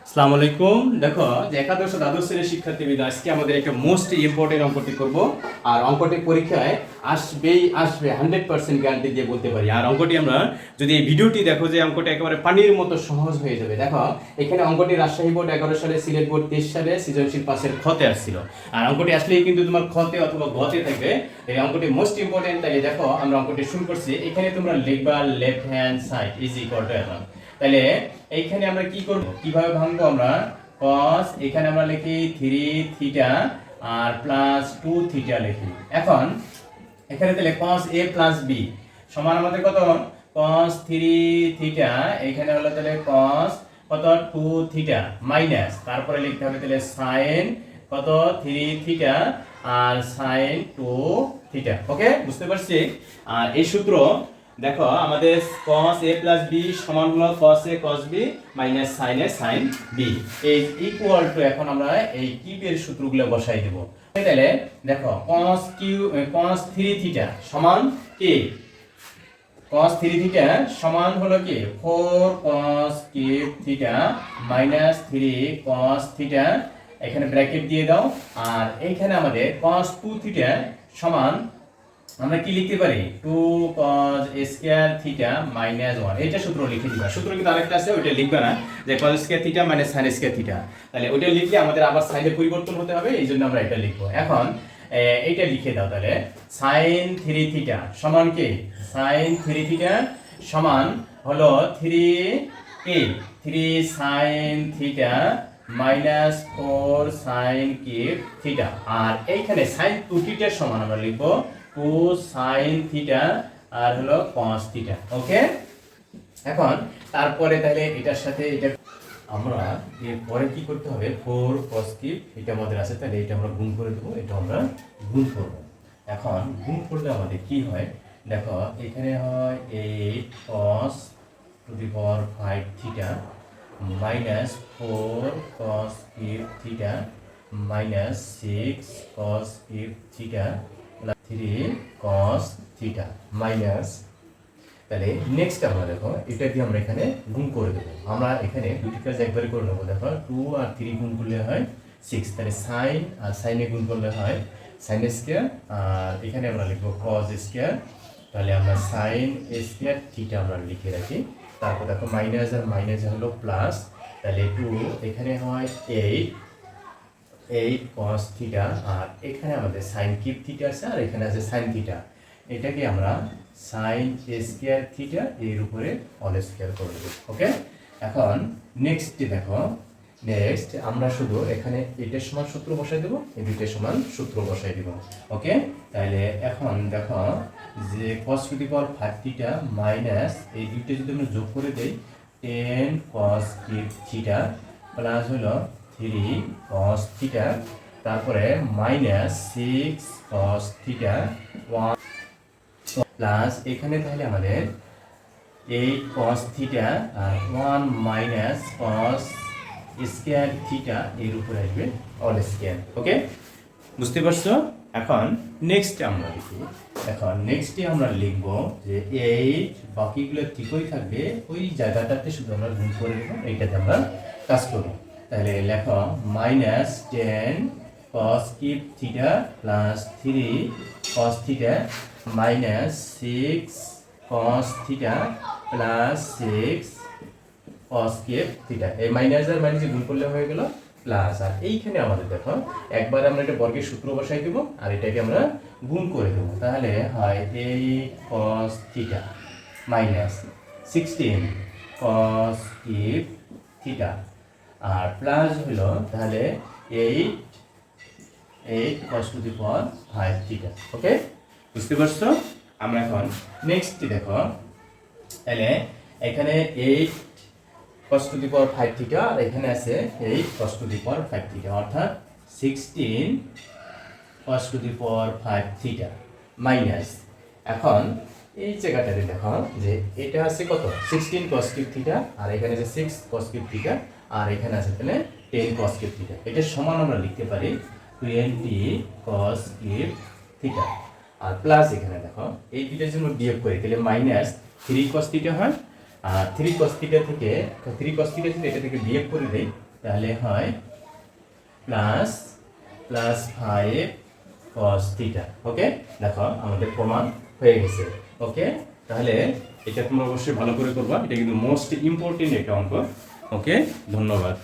আসসালামু আলাইকুম। দেখো যে একাদশ ও দ্বাদশ শ্রেণীর শিক্ষার্থীবৃন্দ, আজকে আমাদের একটা মোস্ট ইম্পর্টেন্ট অঙ্কটি করব। আর অঙ্কটি পরীক্ষায় আসবেই আসবে, 100% গ্যারান্টি দিয়ে বলতে পারি। আর অঙ্কটি আমরা যদি এই ভিডিওটি দেখো, যে অঙ্কটি একেবারে পানির মতো সহজ হয়ে যাবে। দেখো এখানে অঙ্কটি রাজশাহী বোর্ড 11 সালে, সিলেট বোর্ড 23 সালে সৃজনশীল পাসের খতে আসছিল। আর অঙ্কটি আসলেই কিন্তু তোমার খতে অথবা গতে থাকবে। এই অঙ্কটি মোস্ট ইম্পর্টেন্ট। তাই দেখো আমরা অঙ্কটি শুরু করছি। এখানে তোমরা লিখবা left hand side is equal to এখন। তাহলে এইখানে আমরা কি করব, কিভাবে ভাঙবো? আমরা cos, এখানে আমরা লিখি 3 থিটা আর প্লাস 2 থিটা লিখি। এখন এখানে তাহলে cos a প্লাস b সমান আমাদের কত? cos 3 থিটা, এখানে হলো তাহলে cos কত 2 থিটা মাইনাস, তারপরে লিখতে হবে তাহলে sin কত 3 থিটা আর sin 2 থিটা। ওকে, বুঝতে পারছি? আর এই সূত্র দেখো আমাদের cos a plus b সমান হলো cos a cos b minus sin a sin b। এই ইকুয়াল টু, এখন আমরা এই কিউবের সূত্রগুলো বসাই দেব। তাহলে দেখো cos 3 থিটা সমান কি? cos 3 থিটা সমান হলো কি 4 cos cube theta minus 3 cos theta, এখানে ব্র্যাকেট দিয়ে দাও। আর এইখানে আমাদের cos 2 থিটা সমান আমরা কি লিখতে পারি? 2 cos স্কয়ার থিটা মাইনাস 1। এটা সূত্র লিখে দিবা। সূত্র কিন্তু আরেকটা আছে, ওইটা লিখবা না, যে cos square theta minus sin square theta. তাহলে ওইটা লিখলে আমাদের আবার সাইনে পরিবর্তন হতে হবে, এইজন্য আমরা এটা লিখবো। এখন এইটা লিখে দাও তাহলে। sin 3 থিটা সমান কি? sin 3 থিটা সমান হলো 3 sin theta minus 4 sin cube theta. আর এইখানে sin 2 থিটার সমান আমরা লিখবো 2 sin থিটা আর হলো cos থিটা। ওকে, এখন তারপরে তাহলে এটার সাথে এটা আমরা এরপরে কি করতে হবে? 4 cos কিউব এটা আমাদের আছে, তাহলে এটা আমরা গুণ করে দেবো। এটা আমরা গুণ করব। এখন গুণ করলে আমাদের কি হয় দেখো, এখানে হয় 8 cos to the power 5 theta minus 4 cos cube theta minus 6 cos cube theta 3 cos theta minus, তাহলে নেক্সট আমরা দেখো এটা দিয়ে আমরা এখানে গুণ করে দেবো। আমরা এখানে দুটি কাজ একবারে করে নেবো। দেখো 2 আর 3 গুণ করলে হয় 6, তাহলে সাইন আর সাইনে গুণ করলে হয় সাইন স্কয়ার, আর এখানে আমরা লিখবো cos স্কয়ার। তাহলে আমরা সাইন স্কয়ার থিটা আমরা লিখে রাখি। তারপর দেখো মাইনাস আর মাইনাস হলো প্লাস, তাহলে 2 এখানে হয় 8 cos থিটা, আর এখানে আমাদের sin কিউব থিটা আছে, আর এখানে আছে sin থিটা। এটাকে আমরা sin স্কয়ার থিটা এর উপরে অল স্কয়ার করে দেব। ওকে, এখন নেক্সট দেখো, নেক্সট আমরা শুধু এখানে এটার সমান সূত্র বসাই দেব, এই দুইটার সমান সূত্র বসাই দেব। ওকে, তাহলে এখন দেখো যে cos to the power 5 theta minus এই দুইটা যদি আমরা যোগ করে দেই 10 cos কিউব থিটা প্লাস হলো 3 cos থিটা, তারপরে মাইনাস 6 cos থিটা 1 প্লাস এখানে তাহলে আমাদের 8 cos থিটা আর 1 মাইনাস cos স্কয়ার থিটা এর উপরে আসবে অল স্কয়ার। ওকে, বুঝতে পারছো? এখন নেক্সট আমরা লিখি। এখন নেক্সটে আমরা লিখব যে 8 বাকিগুলো ঠিকই থাকবে, ওই জায়গাটাতে শুধু আমরা গুণ করে দেব, এইটাতে আমরা কাজ করব। তাহলে লেখো minus 10 cos cube theta plus 3 cos theta minus 6 cos theta plus 6 cos cube theta. এই মাইনাস আর মাইনাস গুণ করলে হয়ে গেল প্লাস। আর এইখানে আমাদের দেখো একবার আমরা এটা বর্গের সূত্র বসাই দেব, আর এটাকে আমরা গুণ করে দেব। তাহলে হয় 8 cos theta minus 16 cos cube theta আর প্লাস হলো তাহলে 8 cos to the power 5 theta. Okay, বুঝতে পারছো? আমরা এখন নেক্সট দেখো, তাহলে এখানে 8 cos to the power 5 theta আর এখানে আছে 8 cos to the power 5 theta, অর্থাৎ 16 cos to the power 5 theta minus, এখন এই জায়গাটাতে দেখো যে এটা আছে কত 16 cos কিউব থিটা আর এখানে আছে 6 cos কিউব থিটা আর এখানে আছে তাহলে 10 cos কিউব থিটা। এটা সমান আমরা লিখতে পারি 20 cos কিউব থিটা আর প্লাস এখানে দেখো এই দুইটার জন্য বিয়োগ করি, তাহলে মাইনাস 3 cos থিটা হয়। আর 3 cos থিটা থেকে এটা থেকে বিয়োগ করে দেই তাহলে হয় প্লাস প্লাস 5 cos থিটা। ওকে, দেখো আমাদের প্রমাণ হয়ে গেছে। ওকে, তাহলে এটা তোমরা অবশ্যই ভালো করে করবা, এটা কিন্তু মোস্ট ইম্পর্টেন্ট একটা অঙ্ক। ওকে, ধন্যবাদ।